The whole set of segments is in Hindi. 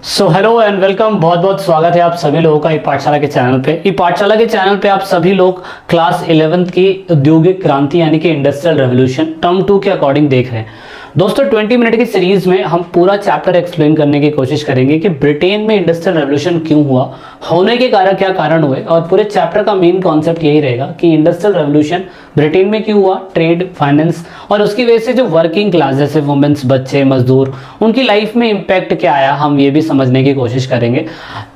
So hello and welcome. बहुत बहुत स्वागत है आप सभी लोगों का ई पाठशाला के चैनल पे। ई पाठशाला के चैनल पे आप सभी लोग क्लास 11th की औद्योगिक क्रांति यानी कि इंडस्ट्रियल रेवोल्यूशन टर्म 2 के अकॉर्डिंग देख रहे हैं। दोस्तों 20 मिनट की सीरीज में हम पूरा चैप्टर एक्सप्लेन करने की कोशिश करेंगे कि ब्रिटेन में इंडस्ट्रियल रेवोल्यूशन क्यों हुआ, होने के कारण क्या कारण हुए, और पूरे चैप्टर का मेन कॉन्सेप्ट यही रहेगा कि इंडस्ट्रियल रेवोल्यूशन ब्रिटेन में क्यों हुआ, ट्रेड, फाइनेंस और उसकी वजह से जो वर्किंग क्लास जैसे वुमेन्स, बच्चे, मजदूर, उनकी लाइफ में इम्पैक्ट क्या आया, हम ये भी समझने की कोशिश करेंगे।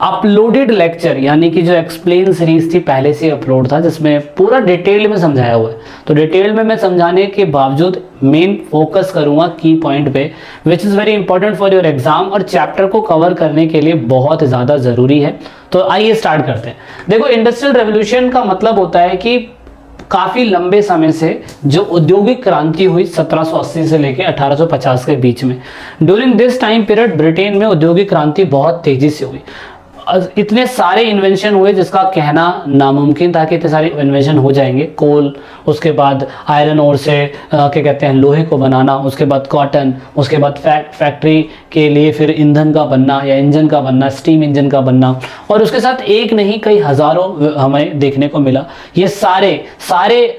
अपलोडेड लेक्चर यानी कि जो एक्सप्लेन सीरीज थी पहले से अपलोड था जिसमें पूरा डिटेल में समझाया हुआ है, तो डिटेल में मैं समझाने के बावजूद मेन फोकस करूंगा की पॉइंट पे which is very important for your exam और चैप्टर को कवर करने के लिए बहुत ज़्यादा ज़रूरी है। तो आइए स्टार्ट करते हैं। देखो, इंडस्ट्रियल रेवोल्यूशन का मतलब होता है कि काफ़ी लंबे समय से जो औद्योगिक क्रांति हुई 1780 से लेकर 1850 के बीच में, during this time period Britain में औद्योगिक क्रांति बहुत तेज़ी से हुई। इतने सारे इन्वेंशन हुए जिसका कहना नामुमकिन था कि इतने सारे इन्वेंशन हो जाएंगे। कोल, उसके बाद आयरन ओर से क्या कहते हैं लोहे को बनाना, उसके बाद कॉटन, उसके बाद फैक्ट्री के लिए फिर ईंधन का बनना या इंजन का बनना, स्टीम इंजन का बनना, और उसके साथ एक नहीं कई हज़ारों हमें देखने को मिला। ये सारे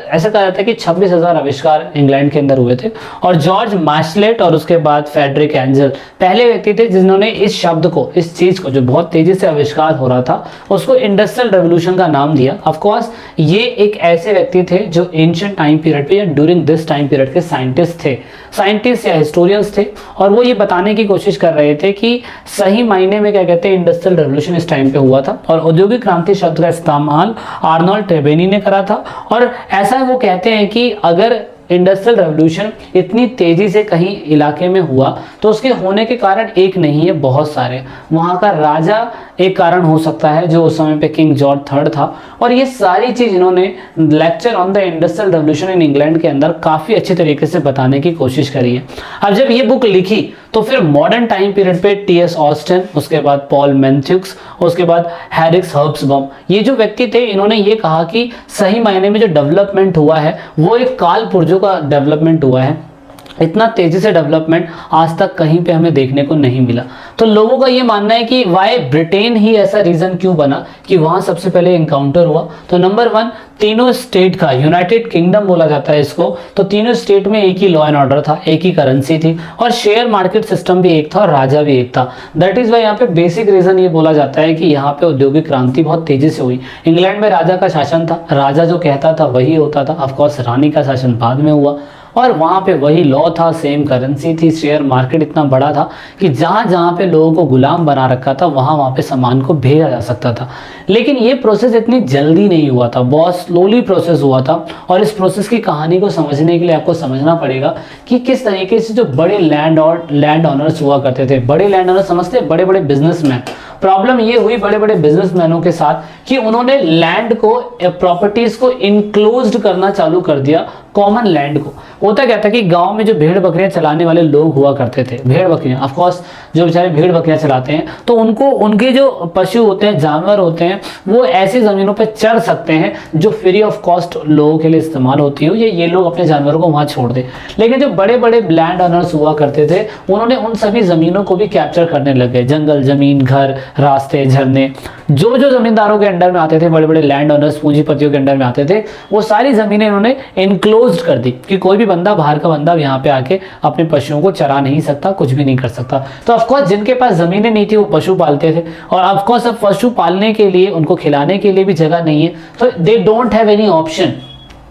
ऐसा कहा जाता है कि 26,000 आविष्कार इंग्लैंड के अंदर हुए थे। और जॉर्ज मैचलेट और उसके बाद फ्रेडरिक एंजल पहले व्यक्ति थे जिन्होंने इस शब्द को, इस चीज़ को जो बहुत तेज़ी से आविष्कार हो रहा था, उसको इंडस्ट्रियल रेवोल्यूशन का नाम दिया। ऑफ कोर्स ये एक ऐसे व्यक्ति थे जो एंशिएंट टाइम पीरियड पे या ड्यूरिंग दिस टाइम पीरियड के साइंटिस्ट या हिस्टोरियंस थे, और वो ये बताने की कोशिश कर रहे थे कि सही मायने में क्या कहते हैं इंडस्ट्रियल रेवोल्यूशन इस टाइम पे हुआ था। और औद्योगिक क्रांति शब्द का इस्तेमाल आर्नोल्ड ट्रेबेनी ने करा था। और ऐसा वो कहते हैं कि अगर इंडस्ट्रियल रेवोल्यूशन इतनी तेजी से कहीं इलाके में हुआ तो उसके होने के कारण एक नहीं है, बहुत सारे। वहाँ का राजा एक कारण हो सकता है जो उस समय पे किंग जॉर्ज थर्ड था। और ये सारी चीज़ इन्होंने lecture on the industrial revolution in England के अंदर काफ़ी अच्छे तरीके से बताने की कोशिश करी है। अब जब ये बुक लिखी तो फिर मॉडर्न टाइम पीरियड पे टी.एस. ऑस्टिन, उसके बाद पॉल मैथ्यूज, उसके बाद हैरिस हर्ब्सबॉम, ये जो व्यक्ति थे इन्होंने ये कहा कि सही मायने में जो डेवलपमेंट हुआ है वो एक काल पुर्जों का डेवलपमेंट हुआ है। इतना तेजी से डेवलपमेंट आज तक कहीं पे हमें देखने को नहीं मिला। तो लोगों का ये मानना है कि वाई ब्रिटेन ही ऐसा रीजन क्यों बना कि वहां सबसे पहले एनकाउंटर हुआ। तो नंबर 1, तीनों स्टेट का, यूनाइटेड किंगडम बोला जाता है इसको, तो तीनों स्टेट में एक ही लॉ एंड ऑर्डर था, एक ही करेंसी थी, और शेयर मार्केट सिस्टम भी एक था और राजा भी एक था। दैट इज वाई यहाँ पे बेसिक रीजन ये बोला जाता है कि यहाँ पे औद्योगिक क्रांति बहुत तेजी से हुई। इंग्लैंड में राजा का शासन था, राजा जो कहता था वही होता था। ऑफकोर्स रानी का शासन बाद में हुआ, और वहाँ पे वही लॉ था, सेम करेंसी थी, शेयर मार्केट इतना बड़ा था कि जहाँ जहाँ पे लोगों को गुलाम बना रखा था वहाँ पे सामान को भेजा जा सकता था। लेकिन ये प्रोसेस इतनी जल्दी नहीं हुआ था, बहुत स्लोली प्रोसेस हुआ था। और इस प्रोसेस की कहानी को समझने के लिए आपको समझना पड़ेगा कि किस तरीके से जो बड़े लैंड ऑनर्स हुआ करते थे, बड़े लैंड ऑनर्स समझते बड़े बड़े बिजनेसमैन। प्रॉब्लम ये हुई बड़े बड़े बिजनेसमैनों के साथ कि उन्होंने लैंड को, प्रॉपर्टीज को इनक्लोज्ड करना चालू कर दिया, कॉमन लैंड को। होता क्या था कि गांव में जो भेड़ बकरियां चलाने वाले लोग हुआ करते थे, भेड़ बकरियां, ऑफ कोर्स जो बेचारे भेड़ बकरियां चलाते हैं, तो उनको, उनके जो पशु होते हैं, जानवर होते हैं, वो ऐसी जमीनों पर चर सकते हैं जो फ्री ऑफ कॉस्ट लोगों के लिए इस्तेमाल होती हो, ये लोग अपने जानवरों को वहां छोड़ दें। लेकिन जो बड़े बड़े लैंड ऑनर्स हुआ करते थे उन्होंने उन सभी जमीनों को भी कैप्चर करने लग गए। जंगल, जमीन, घर, रास्ते, झरने, जो जो जमींदारों के अंडर में आते थे, बड़े बड़े लैंड ऑनर्स, पूंजीपतियों के अंडर में आते थे, वो सारी जमीनें इन्होंने इनक्लोज्ड कर दी कि कोई भी बंदा, बाहर का बंदा यहाँ पे आके अपने पशुओं को चरा नहीं सकता, कुछ भी नहीं कर सकता। तो ऑफकोर्स जिनके पास जमीनें नहीं थी वो पशु पालते थे, और ऑफकोर्स अब पशु पालने के लिए, उनको खिलाने के लिए भी जगह नहीं है, तो they don't have any option.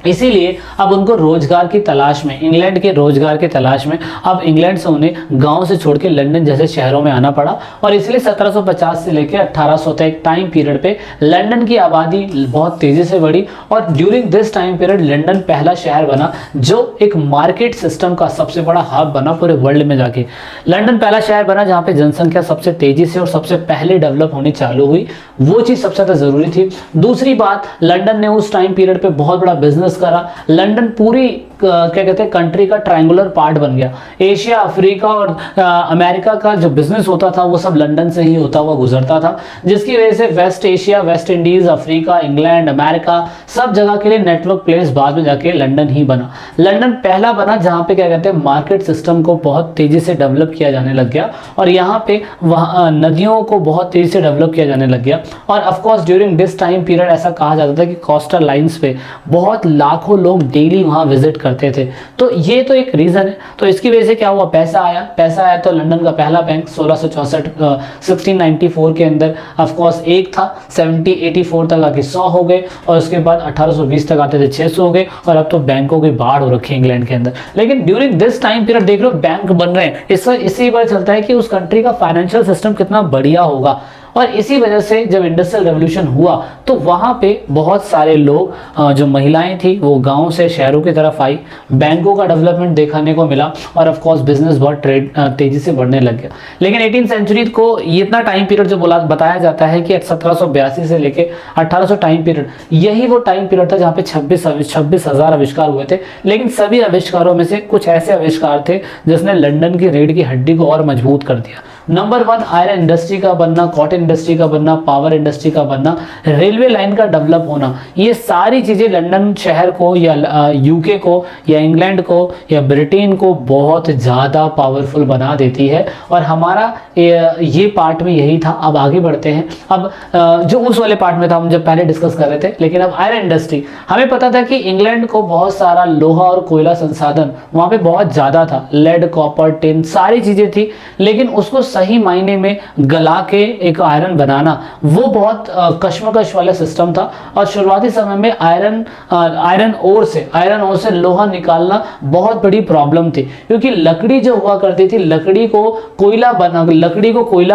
इसीलिए अब उनको रोजगार की तलाश में, इंग्लैंड के रोजगार की तलाश में अब इंग्लैंड से उन्हें गांव से छोड़ के लंदन जैसे शहरों में आना पड़ा। और इसलिए 1750 से लेकर 1800 तक टाइम पीरियड पे लंदन की आबादी बहुत तेजी से बढ़ी, और during this time period London पहला शहर बना जो एक मार्केट सिस्टम का सबसे बड़ा हब बना पूरे वर्ल्ड में जाके। लंदन पहला शहर बना जहाँ पे जनसंख्या सबसे तेजी से और सबसे पहले डेवलप होनी चालू हुई, वो चीज़ सबसे ज़्यादा ज़रूरी थी। दूसरी बात, लंदन ने उस टाइम पीरियड पे बहुत बड़ा बिजनेस करा। लंदन पूरी क्या कहते हैं कंट्री का ट्रायंगुलर पार्ट बन गया। एशिया, अफ्रीका और अमेरिका का जो बिजनेस होता था वो सब लंदन से ही होता हुआ गुजरता था, जिसकी वजह से west Asia, west Indies, Africa, England, America सब जगह के लिए नेटवर्क प्लेस बाद में जाके लंदन ही बना। लंदन पहला बना जहाँ पे क्या कहते हैं मार्केट सिस्टम को बहुत तेजी से डेवलप किया जाने लग गया, और यहाँ पे वहाँ नदियों को बहुत तेजी से डेवलप किया जाने लग गया। और of course during this time period ऐसा कहा जाता था कि कोस्टल लाइंस पे बहुत लाखों लोग डेली वहाँ विजिट करते थे। तो ये तो एक रीज़न है। तो इसकी वजह से क्या हुआ, पैसा आया तो लंदन का पहला बैंक 1694 के अंदर ऑफकोर्स एक था, 1784 तक आके 100 हो गए, और उसके बाद 1820 तक आते थे 600 हो गए, और अब तो बैंकों की बाढ़ हो रखी है इंग्लैंड के अंदर। लेकिन ड्यूरिंग दिस टाइम पीरियड देख लो बैंक बन रहे हैं, इससे पता चलता है कि उस कंट्री का फाइनेंशियल सिस्टम कितना बढ़िया होगा। और इसी वजह से जब इंडस्ट्रियल रेवोल्यूशन हुआ तो वहाँ पे बहुत सारे लोग, जो महिलाएं थी वो गांव से शहरों की तरफ आई, बैंकों का डेवलपमेंट देखने को मिला, और ऑफ कोर्स बिजनेस बहुत तेजी से बढ़ने लग गया। लेकिन 18th सेंचुरी को इतना टाइम पीरियड जो बताया जाता है कि 1782 से लेके 1800 टाइम पीरियड, यही वो टाइम पीरियड था जहाँ पे 26,000 आविष्कार हुए थे। लेकिन सभी आविष्कारों में से कुछ ऐसे आविष्कार थे जिसने लंदन की रीढ़ की हड्डी को और मजबूत कर दिया। नंबर 1 आयरन इंडस्ट्री का बनना, कॉटन इंडस्ट्री का बनना, पावर इंडस्ट्री का बनना, रेलवे लाइन का डेवलप होना, ये सारी चीज़ें लंदन शहर को या यूके को या इंग्लैंड को या ब्रिटेन को बहुत ज़्यादा पावरफुल बना देती है। और हमारा ये पार्ट में यही था। अब आगे बढ़ते हैं। अब जो उस वाले पार्ट में था हम जब पहले डिस्कस कर रहे थे, लेकिन अब आयरन इंडस्ट्री, हमें पता था कि इंग्लैंड को बहुत सारा लोहा और कोयला संसाधन वहाँ पे बहुत ज़्यादा था, लेड, कॉपर, टिन सारी चीज़ें थी, लेकिन उसको सही मायने में गला के एक आयरन बनाना वो बहुत कश्मकश वाला सिस्टम था। और शुरुआती समय में आयरन ओर से लोहा निकालना बहुत बड़ी प्रॉब्लम थी, क्योंकि लकड़ी जो हुआ करती थी, लकड़ी को कोयला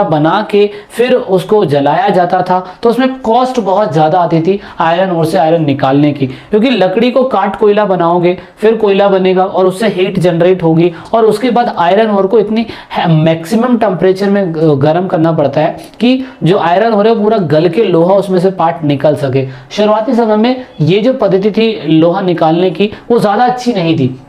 बना के फिर उसको जलाया जाता था, तो उसमें कॉस्ट बहुत ज़्यादा आती थी आयरन ओर से आयरन निकालने की, क्योंकि लकड़ी को काट कोयला बनाओगे, फिर कोयला बनेगा और उससे हीट जनरेट होगी, और उसके बाद आयरन ओर को इतनी मैक्सिमम टेम्परेचर में गर्म करना पड़ता है कि जो आयरन हो रहा है पूरा गल के लोहा उसमें से पार्ट निकल सके। शुरुआती समय में ये जो पद्धति थी लोहा निकालने की वो ज़्यादा अच्छी नहीं थी,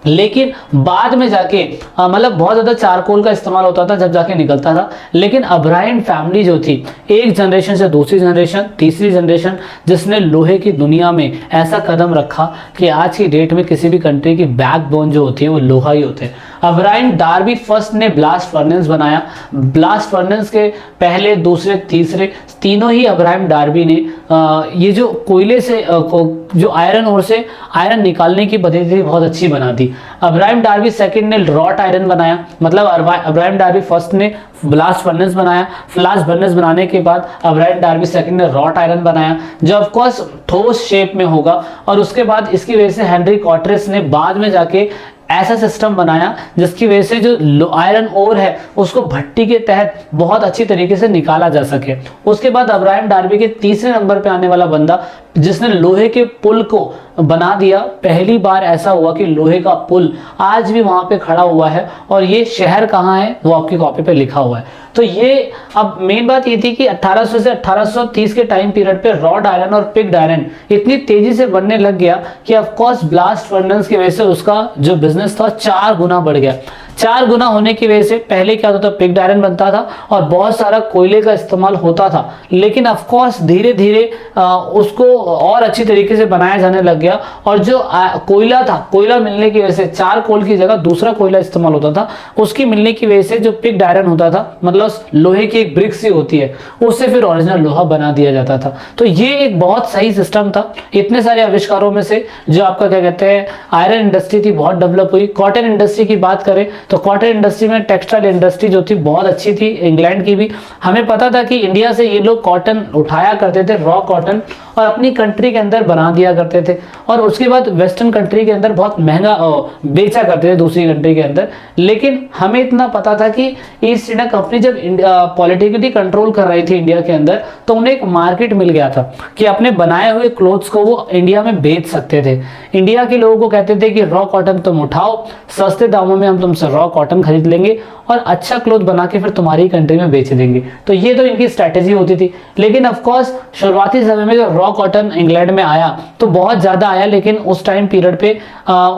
लेकिन बाद में जाके मतलब बहुत ज़्यादा चारकोल का इस्तेमाल होता था जब जाके निकलता था। लेकिन अब्राहम फैमिली जो थी, एक जनरेशन से दूसरी जनरेशन, तीसरी जनरेशन, जिसने लोहे की दुनिया में ऐसा कदम रखा कि आज की डेट में किसी भी कंट्री की बैकबोन जो होती है वो लोहा ही होते हैं। अब्राहम डार्बी फर्स्ट ने ब्लास्ट फर्नेस बनाया। ब्लास्ट फर्नेस के पहले, दूसरे, तीसरे तीनों ही अब्राहम डार्बी ने ये जो कोयले से जो आयरन ओर से आयरन निकालने की पद्धति बहुत अच्छी बना दी। अब्राहम डार्बी सेकंड ने रॉट आयरन बनाया, मतलब अब्राहम डार्बी फर्स्ट ने ब्लास्ट फर्नेस बनाया। ब्लास्ट फर्नेस बनाने के बाद अब्राहम डार्बी सेकंड ने रॉट आयरन बनाया, जो ऑफ कोर्स ठोस शेप में होगा। और उसके बाद इसकी वजह से हेनरी कॉटरेस ने बाद में जाके ऐसा सिस्टम बनाया जिसकी वजह से जो आयरन ओर है उसको भट्टी के तहत बहुत अच्छी तरीके से निकाला जा सके। उसके बाद अब्राहम डार्बी के तीसरे नंबर पे आने वाला बंदा जिसने लोहे के पुल को बना दिया। पहली बार ऐसा हुआ कि लोहे का पुल आज भी वहां पे खड़ा हुआ है, और ये शहर कहाँ है वो आपकी कॉपी पे लिखा हुआ है। तो ये अब मेन बात ये थी कि 1800 से 1830 के टाइम पीरियड पे रॉड आयरन और पिग्ड आयरन इतनी तेजी से बनने लग गया कि ऑफ कोर्स ब्लास्ट फर्नेस की वजह से उसका जो बिजनेस था 4 गुना बढ़ गया। 4 गुना होने की वजह से पहले क्या होता था, पिग्ड आयरन बनता था और बहुत सारा कोयले का इस्तेमाल होता था, लेकिन ऑफ कोर्स धीरे धीरे उसको और अच्छी तरीके से बनाया जाने लग गया। और जो कोयला था, कोयला मिलने की वजह से चारकोल की जगह दूसरा कोयला इस्तेमाल होता था, उसकी मिलने की वजह से जो पिग्ड आयरन होता था, मतलब लोहे की एक ब्रिक्स ही होती है, उससे फिर ओरिजिनल लोहा बना दिया जाता था। तो ये एक बहुत सही सिस्टम था। इतने सारे आविष्कारों में से जो आपका क्या कहते हैं आयरन इंडस्ट्री थी बहुत डेवलप हुई। कॉटन इंडस्ट्री की बात करें तो कॉटन इंडस्ट्री में टेक्सटाइल इंडस्ट्री जो थी बहुत अच्छी थी, इंग्लैंड की भी। हमें पता था कि इंडिया से ये लोग कॉटन उठाया करते थे, रॉ कॉटन, और अपनी कंट्री के अंदर बना दिया करते थे, और उसके बाद वेस्टर्न कंट्री के अंदर बहुत महंगा बेचा करते थे दूसरी कंट्री के अंदर। लेकिन हमें इतना पता था कि ईस्ट इंडिया कंपनी जब पॉलिटिकली कंट्रोल कर रही थी इंडिया के अंदर, तो उन्हें एक मार्केट मिल गया था कि अपने बनाए हुए क्लोथ्स को वो इंडिया में बेच सकते थे। इंडिया के लोगों को कहते थे कि रॉ कॉटन तुम उठाओ, सस्ते दामों में हम तुमसे रॉ कॉटन खरीद लेंगे और अच्छा क्लोथ बना के फिर तुम्हारी कंट्री में बेच देंगे। तो ये तो इनकी स्ट्रैटेजी होती थी। लेकिन ऑफ कोर्स शुरुआती समय में जब रॉ कॉटन इंग्लैंड में आया तो बहुत ज़्यादा आया, लेकिन उस टाइम पीरियड पे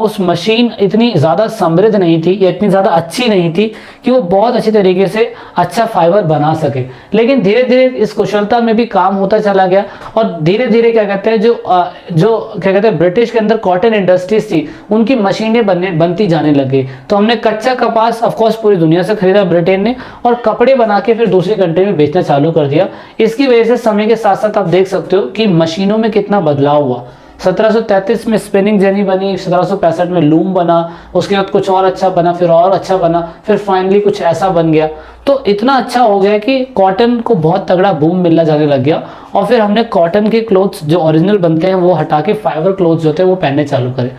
उस मशीन इतनी ज़्यादा समृद्ध नहीं थी या इतनी ज़्यादा अच्छी नहीं थी कि वो बहुत अच्छी तरीके से अच्छा फाइबर बना सके। लेकिन धीरे धीरे इस कुशलता में भी काम होता चला गया और धीरे धीरे क्या कहते हैं जो क्या कहते हैं ब्रिटिश के अंदर कॉटन इंडस्ट्रीज थी उनकी मशीनें बनती जाने लगी। तो हमने कच्चा कपास ऑफ कोर्स पूरी दुनिया से खरीदा ब्रिटेन ने और कपड़े बना के फिर दूसरी कंट्री में बेचना चालू कर दिया। इसकी वजह से समय के साथ साथ आप देख सकते हो कि मशीनों में कितना बदलाव हुआ। 1733 में स्पिनिंग जेनी बनी, 1765 में लूम बना, उसके बाद कुछ और अच्छा बना, फिर और अच्छा बना, फिर फाइनली कुछ ऐसा बन गया। तो इतना अच्छा हो गया कि कॉटन को बहुत तगड़ा बूम मिलना जाने लग गया और फिर हमने कॉटन के क्लोथ्स जो ओरिजिनल बनते हैं वो हटा के फाइबर क्लोथ्स जो थे वो पहनने चालू करे।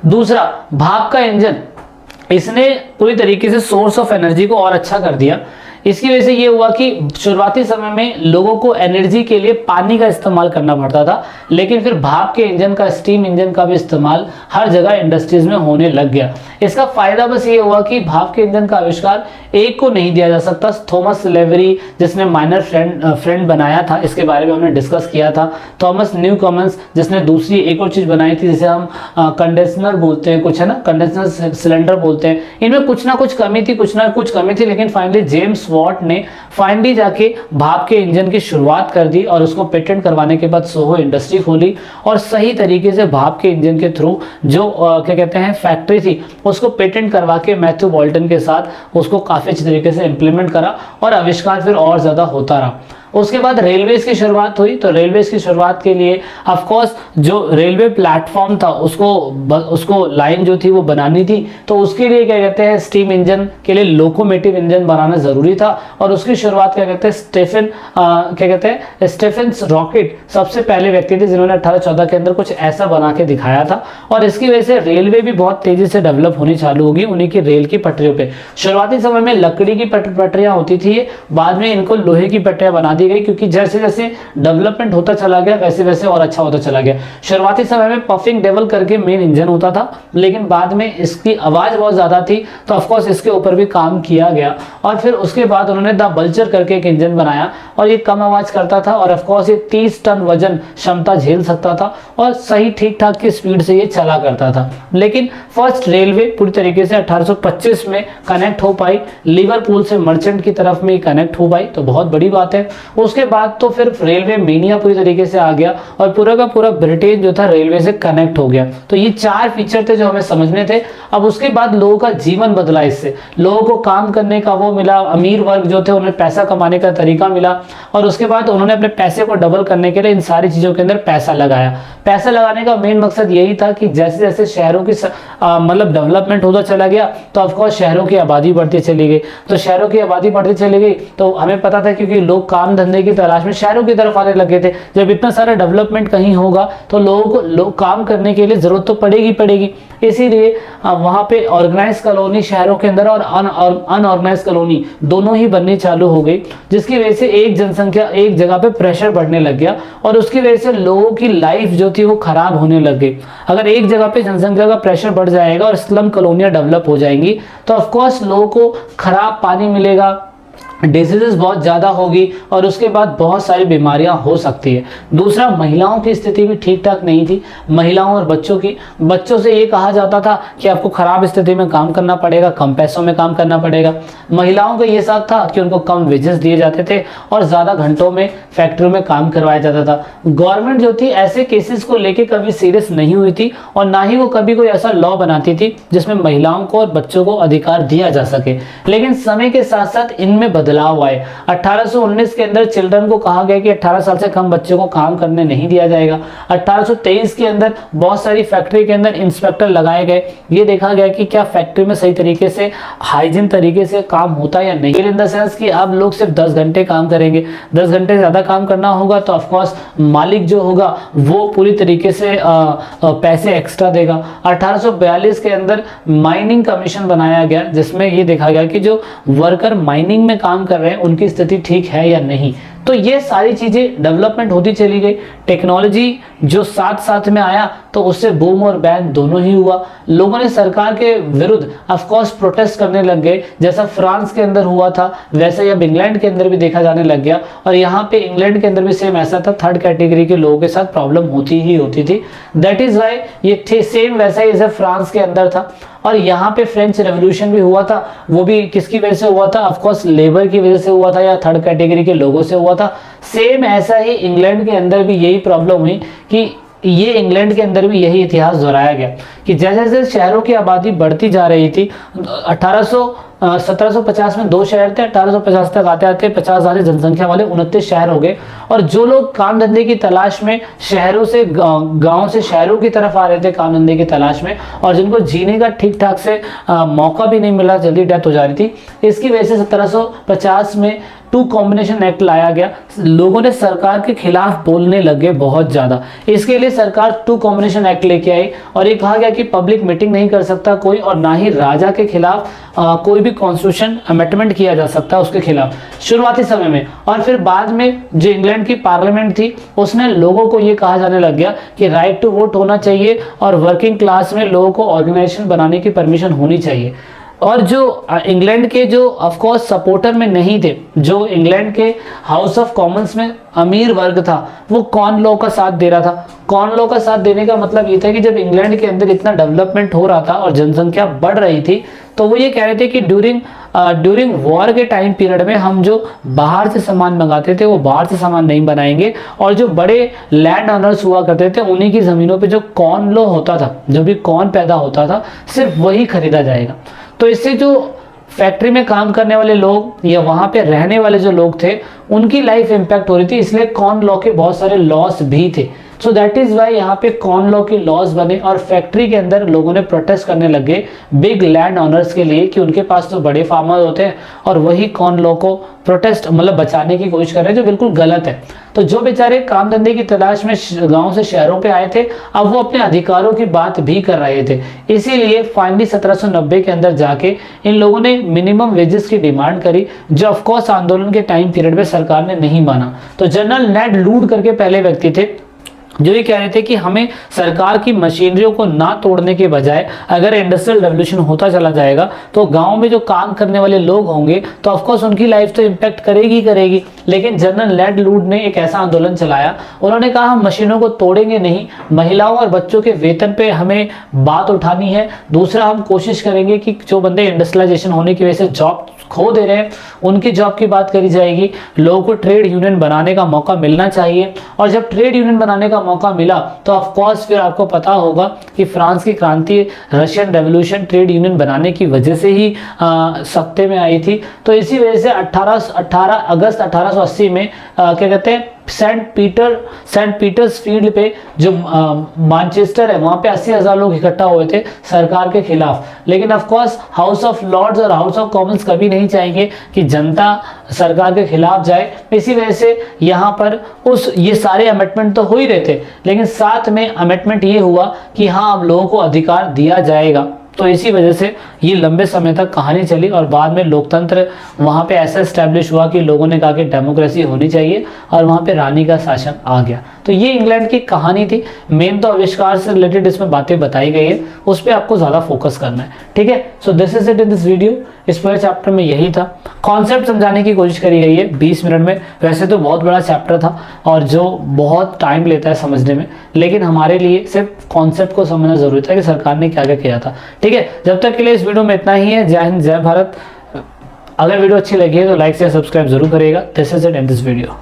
दूसरा, भाप का इंजन, इसने पूरी तरीके से सोर्स ऑफ एनर्जी को और अच्छा कर दिया। इसकी वजह से ये हुआ कि शुरुआती समय में लोगों को एनर्जी के लिए पानी का इस्तेमाल करना पड़ता था, लेकिन फिर भाप के इंजन का, स्टीम इंजन का भी इस्तेमाल हर जगह इंडस्ट्रीज में होने लग गया। इसका फायदा बस ये हुआ कि भाप के इंजन का आविष्कार एक को नहीं दिया जा सकता। थॉमस लेवरी जिसने माइनर फ्रेंड बनाया था, इसके बारे में हमने डिस्कस किया था। थॉमस न्यूकॉमन्स जिसने दूसरी एक और चीज बनाई थी जिसे हम कंडेंसर बोलते हैं, कुछ है ना, कंडेंसर सिलेंडर बोलते हैं। इनमें कुछ ना कुछ कमी थी, कुछ ना कुछ कमी थी, लेकिन फाइनली जेम्स वॉट ने फाइनली जाके भाप के इंजन की शुरुआत कर दी और उसको पेटेंट करवाने के बाद सोहो इंडस्ट्री खोली और सही तरीके से भाप के इंजन के थ्रू जो क्या कहते हैं फैक्ट्री थी उसको पेटेंट करवा के मैथ्यू बोल्टन के साथ उसको काफी अच्छी तरीके से इंप्लीमेंट करा और आविष्कार फिर और ज्यादा होता रहा। उसके बाद रेलवेज की शुरुआत हुई। तो रेलवेज की शुरुआत के लिए ऑफ कोर्स जो रेलवे प्लेटफॉर्म था उसको लाइन जो थी वो बनानी थी, तो उसके लिए क्या कहते हैं स्टीम इंजन के लिए लोकोमोटिव इंजन बनाना जरूरी था और उसकी शुरुआत क्या कहते हैं स्टेफेन रॉकेट सबसे पहले व्यक्ति थे जिन्होंने 1814 के अंदर कुछ ऐसा बना के दिखाया था और इसकी वजह से रेलवे भी बहुत तेजी से डेवलप होनी चालू होगी उन्हीं की रेल की पटरियों पे। शुरुआती समय में लकड़ी की पटरियां होती थी, बाद में इनको लोहे की पटरियां बना गई क्योंकि जैसे जैसे डेवलपमेंट होता चला गया वैसे वैसे और अच्छा होता चला गया। शुरुआती समय में पफिंग डेवल करके मेन इंजन होता था, लेकिन बाद में इसकी आवाज बहुत ज्यादा थी तो ऑफ कोर्स इसके ऊपर भी काम किया गया और फिर उसके बाद उन्होंने द बल्चर करके एक इंजन बनाया और ये कम आवाज करता था और ऑफ कोर्स ये 30 टन वजन क्षमता झेल सकता था और सही ठीक ठाक की स्पीड से ये चला करता था। लेकिन फर्स्ट रेलवे पूरी तरीके से 1825 में कनेक्ट हो पाई, लिवरपूल से मर्चेंट की तरफ में कनेक्ट हो पाई, तो बहुत बड़ी बात है। उसके बाद तो फिर रेलवे मीनिया पूरी तरीके से आ गया और पूरा का पूरा ब्रिटेन जो था रेलवे से कनेक्ट हो गया। तो ये 4 फीचर थे जो हमें समझने थे। अब उसके बाद लोगों का जीवन बदला, इससे लोगों को काम करने का वो मिला, अमीर वर्ग जो थे उन्हें पैसा कमाने का तरीका मिला और उसके बाद उन्होंने अपने पैसे को डबल करने के लिए इन सारी चीजों के अंदर पैसा लगाया। पैसा लगाने का मेन मकसद यही था कि जैसे जैसे शहरों की मतलब डेवलपमेंट होता चला गया तो ऑफकोर्स शहरों की आबादी बढ़ती चली गई। तो शहरों की आबादी बढ़ती चली गई तो हमें पता था क्योंकि लोग काम धंधे की तलाश में शहरों की तरफ आने लगे थे। जब इतना सारा डेवलपमेंट कहीं होगा तो लोगों को काम करने के लिए जरूरत तो पड़ेगी। इसीलिए वहां पे ऑर्गेनाइज कॉलोनी शहरों के अंदर और अनऑर्गेनाइज कॉलोनी दोनों ही बननी चालू हो गई, जिसकी वजह से एक जनसंख्या एक जगह पे प्रेशर बढ़ने लग गया और उसकी वजह से लोगों की लाइफ जो थी वो खराब होने लग गई। अगर एक जगह पे जनसंख्या का प्रेशर बढ़ जाएगा और स्लम कॉलोनियां डेवलप हो जाएंगी तो ऑफकोर्स लोगों को खराब पानी मिलेगा, डिजीजेस बहुत ज़्यादा होगी और उसके बाद बहुत सारी बीमारियां हो सकती है। दूसरा, महिलाओं की स्थिति भी ठीक ठाक नहीं थी। महिलाओं और बच्चों से ये कहा जाता था कि आपको खराब स्थिति में काम करना पड़ेगा, कम पैसों में काम करना पड़ेगा। महिलाओं का ये साथ था कि उनको कम वेजेस दिए जाते थे और ज़्यादा घंटों में फैक्ट्रियों में काम करवाया जाता था। गवर्नमेंट जो थी ऐसे केसेस को लेके कभी सीरियस नहीं हुई थी और ना ही वो कभी कोई ऐसा लॉ बनाती थी जिसमें महिलाओं को और बच्चों को अधिकार दिया जा सके। लेकिन समय के साथ साथ इनमें बदलाव आए। 1819 के अंदर चिल्ड्रन को कहा गया कि 18 साल से कम बच्चों को काम करने नहीं दिया जाएगा। 1823 के अंदर बहुत सारी फैक्ट्री के अंदर इंस्पेक्टर लगाए गए। ये देखा गया कि क्या फैक्ट्री में सही तरीके से हाइजीन तरीके से काम होता है या नहीं। इन द सेंस कि अब लोग सिर्फ 10 घंटे काम करेंगे, 10 घंटे ज्यादा काम करना होगा तो ऑफकोर्स मालिक जो होगा वो पूरी तरीके से पैसे एक्स्ट्रा देगा। 1842 के अंदर माइनिंग कमीशन बनाया गया जिसमें ये देखा गया कि जो वर्कर माइनिंग में काम कर रहे हैं उनकी स्थिति ठीक है या नहीं। तो ये सारी चीजें डेवलपमेंट होती चली गई। टेक्नोलॉजी जो साथ साथ में आया तो उससे बूम और बैन दोनों ही हुआ। लोगों ने सरकार के विरुद्ध ऑफ कोर्स प्रोटेस्ट करने लग गए, जैसा फ्रांस के अंदर हुआ था वैसे अब इंग्लैंड के अंदर भी देखा जाने लग गया। और यहाँ पे इंग्लैंड के अंदर भी सेम ऐसा था, थर्ड कैटेगरी के लोगों के साथ प्रॉब्लम होती ही होती थी। दैट इज वाई ये सेम वैसा ही जैसे फ्रांस के अंदर था। और यहाँ पे फ्रेंच रेवोल्यूशन भी हुआ था, वो भी किसकी वजह से हुआ था? ऑफ कोर्स लेबर की वजह से हुआ था या थर्ड कैटेगरी के लोगों से हुआ था। सेम ऐसा ही इंग्लैंड के अंदर भी यही प्रॉब्लम हुई कि ये इंग्लैंड के अंदर भी यही इतिहास दोहराया गया कि जैसे जैसे शहरों की आबादी बढ़ती जा रही थी, 1750 में 2 शहर थे, 1850 तक आते आते 50,000 जनसंख्या वाले 29 शहर हो गए। और जो लोग काम धंधे की तलाश में शहरों से गांव से शहरों की तरफ आ रहे थे काम धंधे की तलाश में, और जिनको जीने का ठीक ठाक से मौका भी नहीं मिला, जल्दी डेथ हो जा रही थी, इसकी वजह से 1750 में 2 कॉम्बिनेशन एक्ट लाया गया। लोगों ने सरकार के खिलाफ बोलने लगे बहुत ज्यादा। इसके लिए सरकार 2 कॉम्बिनेशन एक्ट लेके आई और ये कहा गया कि पब्लिक मीटिंग नहीं कर सकता कोई, और ना ही राजा के खिलाफ कोई भी कॉन्स्टिट्यूशन अमेंडमेंट किया जा सकता उसके खिलाफ, शुरुआती समय में। और फिर बाद में जो इंग्लैंड की पार्लियामेंट थी उसने लोगों को ये कहा जाने लग गया कि राइट टू वोट होना चाहिए और वर्किंग क्लास में लोगों को ऑर्गेनाइजेशन बनाने की परमिशन होनी चाहिए। और जो इंग्लैंड के जो ऑफ कोर्स सपोर्टर में नहीं थे, जो इंग्लैंड के हाउस ऑफ कॉमन्स में अमीर वर्ग था, वो कॉर्न लॉ का साथ दे रहा था। कॉर्न लॉ का साथ देने का मतलब ये था कि जब इंग्लैंड के अंदर इतना डेवलपमेंट हो रहा था और जनसंख्या बढ़ रही थी, तो वो ये कह रहे थे कि ड्यूरिंग वॉर के टाइम पीरियड में हम जो बाहर से सामान मंगाते थे वो बाहर से सामान नहीं बनाएंगे, और जो बड़े लैंड ओनर्स हुआ करते थे उन्हीं की ज़मीनों पे जो कॉर्न लॉ होता था, जो भी कॉर्न पैदा होता था, सिर्फ वही खरीदा जाएगा। तो इससे जो फैक्ट्री में काम करने वाले लोग या वहां पे रहने वाले जो लोग थे उनकी लाइफ इंपैक्ट हो रही थी, इसलिए कॉर्न लॉ के बहुत सारे लॉस भी थे। सो दैट इज वाई यहाँ पे कॉर्न लॉ के लॉस बने और फैक्ट्री के अंदर लोगों ने प्रोटेस्ट करने लगे बिग लैंड ओनर्स के लिए कि उनके पास तो बड़े फार्मर होते हैं और वही कॉर्न लॉ को प्रोटेस्ट मतलब बचाने की कोशिश कर रहे हैं, जो बिल्कुल गलत है। तो जो बेचारे काम धंधे की तलाश में गांव से शहरों पे आए थे, अब वो अपने अधिकारों की बात भी कर रहे थे। इसीलिए फाइनली 1790 के अंदर जाके इन लोगों ने मिनिमम वेजेस की डिमांड करी, जो ऑफकोर्स आंदोलन के टाइम पीरियड में सरकार ने नहीं माना। तो जनरल नेड लूड करके पहले व्यक्ति थे जो ये कह रहे थे कि हमें सरकार की मशीनरियों को ना तोड़ने के बजाय अगर इंडस्ट्रियल रेवोल्यूशन होता चला जाएगा तो गांव में जो काम करने वाले लोग होंगे तो ऑफकोर्स उनकी लाइफ तो इम्पैक्ट करेगी करेगी। लेकिन जनरल नेड लूड ने एक ऐसा आंदोलन चलाया, उन्होंने कहा हम मशीनों को तोड़ेंगे नहीं, महिलाओं और बच्चों के वेतन पे हमें बात उठानी है। दूसरा, हम कोशिश करेंगे कि जो बंदे इंडस्ट्रियलाइजेशन होने की वजह से जॉब खो दे रहे हैं उनकी जॉब की बात करी जाएगी। लोगों को ट्रेड यूनियन बनाने का मौका मिलना चाहिए, और जब ट्रेड यूनियन बनाने का मौका मिला तो ऑफ कोर्स फिर आपको पता होगा कि फ्रांस की क्रांति, रशियन रेवोल्यूशन ट्रेड यूनियन बनाने की वजह से ही सत्ते में आई थी। तो इसी वजह से 18 अगस्त 1880 में क्या कहते हैं सेंट पीटर्स फील्ड पे जो मैनचेस्टर है वहां पे 80,000 लोग इकट्ठा हुए थे सरकार के खिलाफ। लेकिन of course House of Lords और हाउस ऑफ कॉमन्स कभी नहीं चाहेंगे कि जनता सरकार के खिलाफ जाए। इसी वजह से यहाँ पर ये सारे अमेंडमेंट तो हो ही रहे थे, लेकिन साथ में अमेंडमेंट ये हुआ कि हाँ अब लोगों को अधिकार दिया जाएगा। तो इसी वजह से ये लंबे समय तक कहानी चली और बाद में लोकतंत्र वहाँ पे ऐसा एस्टैब्लिश हुआ कि लोगों ने कहा कि डेमोक्रेसी होनी चाहिए और वहाँ पे रानी का शासन आ गया। तो ये इंग्लैंड की कहानी थी। मेन तो आविष्कार से रिलेटेड इसमें बातें बताई गई है, उस पर आपको ज़्यादा फोकस करना है, ठीक है। So this is it in this video. इस पूरे चैप्टर में यही था, कॉन्सेप्ट समझाने की कोशिश करी गई है 20 मिनट में। वैसे तो बहुत बड़ा चैप्टर था और जो बहुत टाइम लेता है समझने में, लेकिन हमारे लिए सिर्फ कॉन्सेप्ट को समझना जरूरी था कि सरकार ने क्या क्या किया था, ठीक है। जब तक के लिए इस वीडियो में इतना ही है। जय हिंद, जय भारत। अगर वीडियो अच्छी लगी है तो लाइक से सब्सक्राइब जरूर करिएगा। This is it in this video.